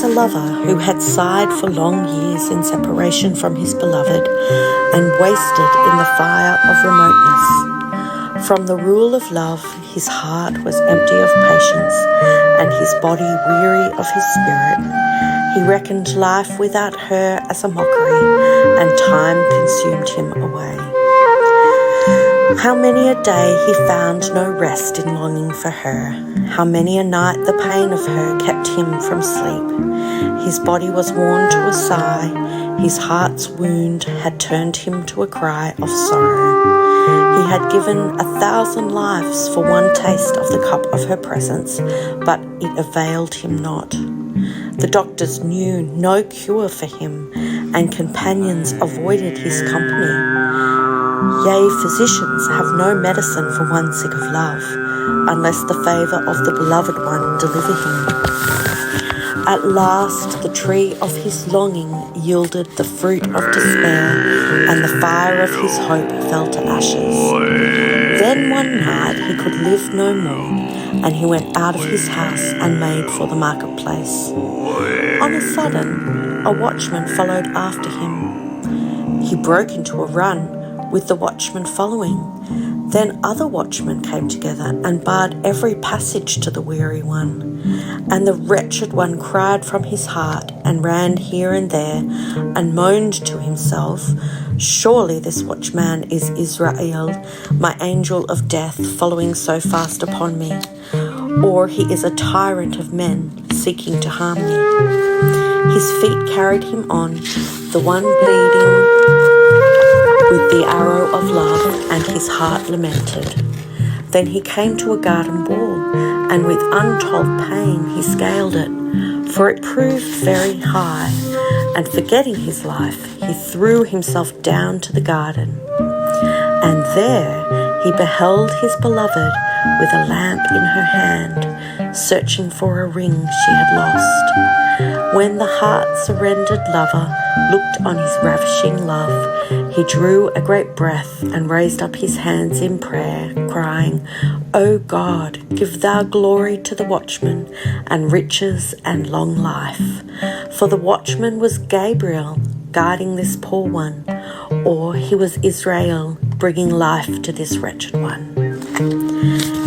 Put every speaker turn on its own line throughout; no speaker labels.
a lover who had sighed for long years in separation from his beloved and wasted in the fire of remoteness. From the rule of love, his heart was empty of patience, and his body weary of his spirit. He reckoned life without her as a mockery, and time consumed him away. How many a day he found no rest in longing for her. How many a night the pain of her kept him from sleep. His body was worn to a sigh. His heart's wound had turned him to a cry of sorrow. He had given 1,000 lives for one taste of the cup of her presence, but it availed him not. The doctors knew no cure for him, and companions avoided his company. Yea, physicians have no medicine for one sick of love, unless the favour of the beloved one deliver him. At last the tree of his longing yielded the fruit of despair, and the fire of his hope fell to ashes. Then one night he could live no more, and he went out of his house and made for the marketplace. On a sudden, a watchman followed after him. He broke into a run, with the watchman following. Then other watchmen came together and barred every passage to the weary one. And the wretched one cried from his heart and ran here and there and moaned to himself, "Surely this watchman is Israel, my angel of death following so fast upon me. Or he is a tyrant of men seeking to harm me." His feet carried him on, the one bleeding with the arrow of love, and his heart lamented. Then he came to a garden wall, and with untold pain he scaled it, for it proved very high, and forgetting his life, he threw himself down to the garden. And there he beheld his beloved with a lamp in her hand, searching for a ring she had lost. When the heart-surrendered lover looked on his ravishing love, he drew a great breath and raised up his hands in prayer, crying, "O God, give thou glory to the watchman, and riches and long life." For the watchman was Gabriel, guarding this poor one, or he was Israel, bringing life to this wretched one.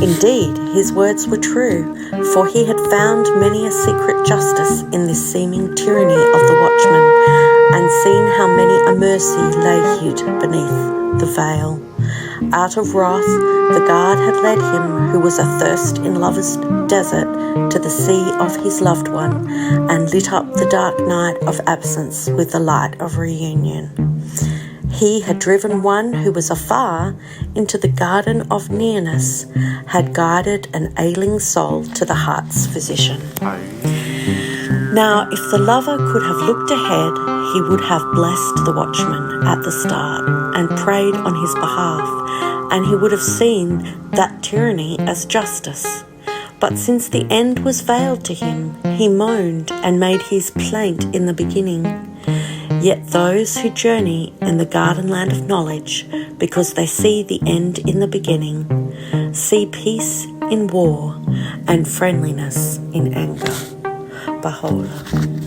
Indeed, his words were true, for he had found many a secret justice in this seeming tyranny of the watchman, and seen how many a mercy lay hid beneath the veil. Out of wrath, the guard had led him, who was athirst in lover's desert, to the sea of his loved one, and lit up the dark night of absence with the light of reunion. He had driven one who was afar into the garden of nearness, had guided an ailing soul to the heart's physician. Now, if the lover could have looked ahead, he would have blessed the watchman at the start and prayed on his behalf, and he would have seen that tyranny as justice. But since the end was veiled to him, he moaned and made his plaint in the beginning. Yet those who journey in the garden land of knowledge, because they see the end in the beginning, see peace in war and friendliness in anger. Baha'u'llah.